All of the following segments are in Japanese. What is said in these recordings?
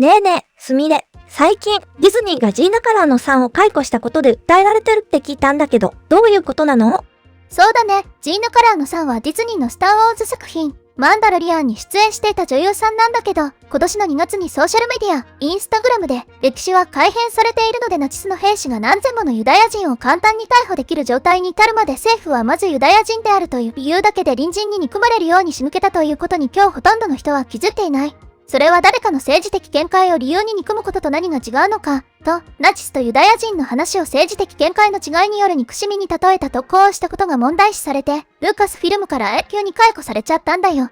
ねえねえ、すみれ。最近、ディズニーがジーナカラーのさんを解雇したことで訴えられてるって聞いたんだけど、どういうことなの？そうだね。ジーナカラーのさんはディズニーのスター・ウォーズ作品、マンダロリアンに出演していた女優さんなんだけど、今年の2月にソーシャルメディア、インスタグラムで、歴史は改変されているのでナチスの兵士が何千ものユダヤ人を簡単に逮捕できる状態に至るまで政府はまずユダヤ人であるという理由だけで隣人に憎まれるように仕向けたということに今日ほとんどの人は気づいていない。それは誰かの政治的見解を理由に憎むことと何が違うのか、と、ナチスとユダヤ人の話を政治的見解の違いによる憎しみに例えた投稿をしたことが問題視されて、ルーカスフィルムから永久に解雇されちゃったんだよ。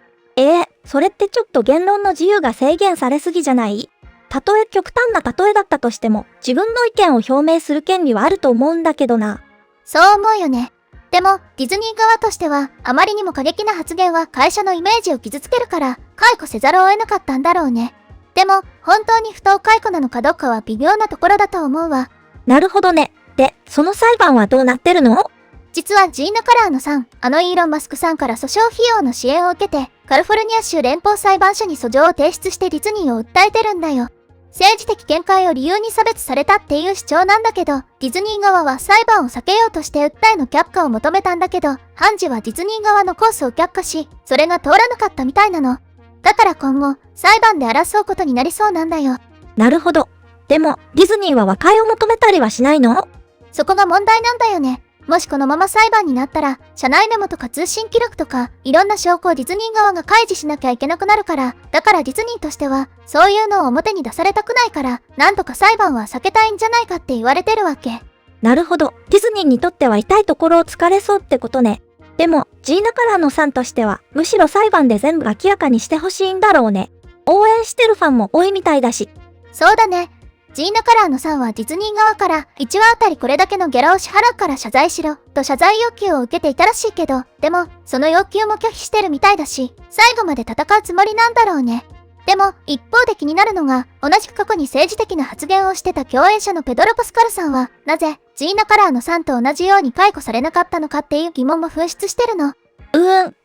それってちょっと言論の自由が制限されすぎじゃない？たとえ極端な例えだったとしても、自分の意見を表明する権利はあると思うんだけどな。そう思うよね。でも、ディズニー側としては、あまりにも過激な発言は会社のイメージを傷つけるから、解雇せざるを得なかったんだろうね。でも、本当に不当解雇なのかどうかは微妙なところだと思うわ。なるほどね。で、その裁判はどうなってるの？実はジーナカラーのさん、イーロン・マスクさんから訴訟費用の支援を受けて、カリフォルニア州連邦裁判所に訴状を提出してディズニーを訴えてるんだよ。政治的見解を理由に差別されたっていう主張なんだけど、ディズニー側は裁判を避けようとして訴えの却下を求めたんだけど、判事はディズニー側のコースを却下し、それが通らなかったみたいなの。だから今後、裁判で争うことになりそうなんだよ。なるほど。でも、ディズニーは和解を求めたりはしないの？そこが問題なんだよね。もしこのまま裁判になったら、社内メモとか通信記録とか、いろんな証拠をディズニー側が開示しなきゃいけなくなるから、だからディズニーとしては、そういうのを表に出されたくないから、なんとか裁判は避けたいんじゃないかって言われてるわけ。なるほど。ディズニーにとっては痛いところを突かれそうってことね。でも、ジーナカラーのさんとしては、むしろ裁判で全部明らかにしてほしいんだろうね。応援してるファンも多いみたいだし。そうだね。ジーナカラーのさんはディズニー側から1話あたりこれだけのギャラを支払うから謝罪しろと謝罪要求を受けていたらしいけど、でもその要求も拒否してるみたいだし、最後まで戦うつもりなんだろうね。でも一方で気になるのが、同じく過去に政治的な発言をしてた共演者のペドロ・パスカルさんはなぜジーナカラーのさんと同じように解雇されなかったのかっていう疑問も噴出してるの。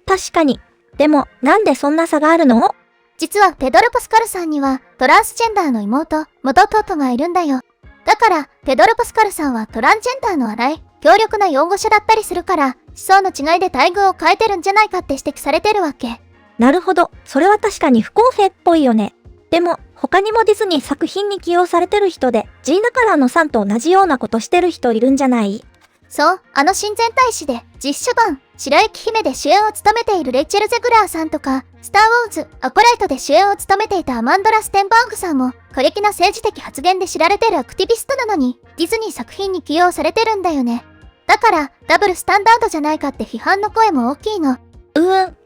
確かに。でも、なんでそんな差があるの？実はペドロ・パスカルさんにはトランスジェンダーの元弟がいるんだよ。だから、ペドロ・パスカルさんはトランジェンダーの荒い、強力な擁護者だったりするから、思想の違いで待遇を変えてるんじゃないかって指摘されてるわけ。なるほど。それは確かに不公平っぽいよね。でも、他にもディズニー作品に起用されてる人で、ジーナカラーのさんと同じようなことしてる人いるんじゃない？そう、親善大使で、実写版、白雪姫で主演を務めているレイチェル・ゼグラーさんとか、スター・ウォーズ、アコライトで主演を務めていたアマンドラ・ステンバーグさんも、過激な政治的発言で知られてるアクティビストなのに、ディズニー作品に起用されてるんだよね。だから、ダブルスタンダードじゃないかって批判の声も大きいの。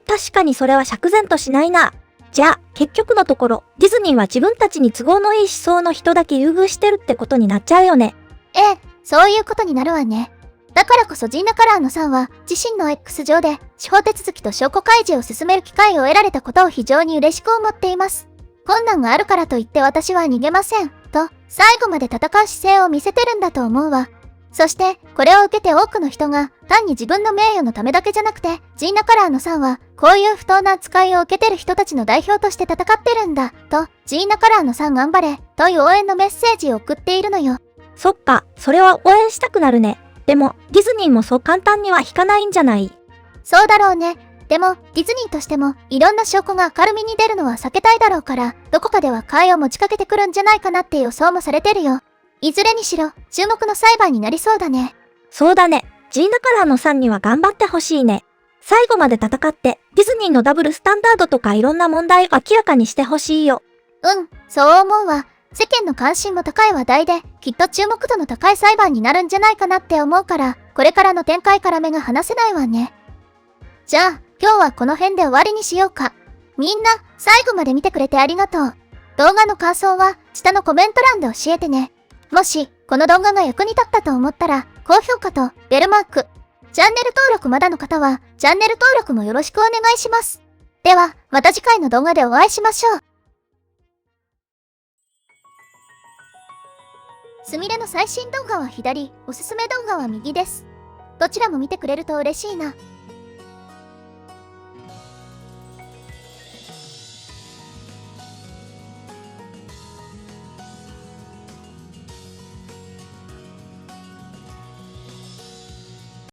確かにそれは釈然としないな。じゃあ、結局のところ、ディズニーは自分たちに都合のいい思想の人だけ優遇してるってことになっちゃうよね。そういうことになるわね。だからこそジーナカラーのさんは自身の X 上で司法手続きと証拠開示を進める機会を得られたことを非常に嬉しく思っています。困難があるからといって私は逃げません。と、最後まで戦う姿勢を見せてるんだと思うわ。そして、これを受けて多くの人が単に自分の名誉のためだけじゃなくて、ジーナカラーのさんはこういう不当な扱いを受けてる人たちの代表として戦ってるんだ。と、ジーナカラーのさん頑張れ。という応援のメッセージを送っているのよ。そっか、それは応援したくなるね。でも、ディズニーもそう簡単には引かないんじゃない？そうだろうね。でも、ディズニーとしても、いろんな証拠が明るみに出るのは避けたいだろうから、どこかでは買いを持ちかけてくるんじゃないかなって予想もされてるよ。いずれにしろ、注目の裁判になりそうだね。そうだね。ジーナカラーのさんには頑張ってほしいね。最後まで戦って、ディズニーのダブルスタンダードとかいろんな問題を明らかにしてほしいよ。そう思うわ。世間の関心も高い話題で、きっと注目度の高い裁判になるんじゃないかなって思うから、これからの展開から目が離せないわね。じゃあ、今日はこの辺で終わりにしようか。みんな、最後まで見てくれてありがとう。動画の感想は、下のコメント欄で教えてね。もし、この動画が役に立ったと思ったら、高評価とベルマーク。チャンネル登録まだの方は、チャンネル登録もよろしくお願いします。では、また次回の動画でお会いしましょう。すみれの最新動画は左、おすすめ動画は右です。どちらも見てくれると嬉しいな。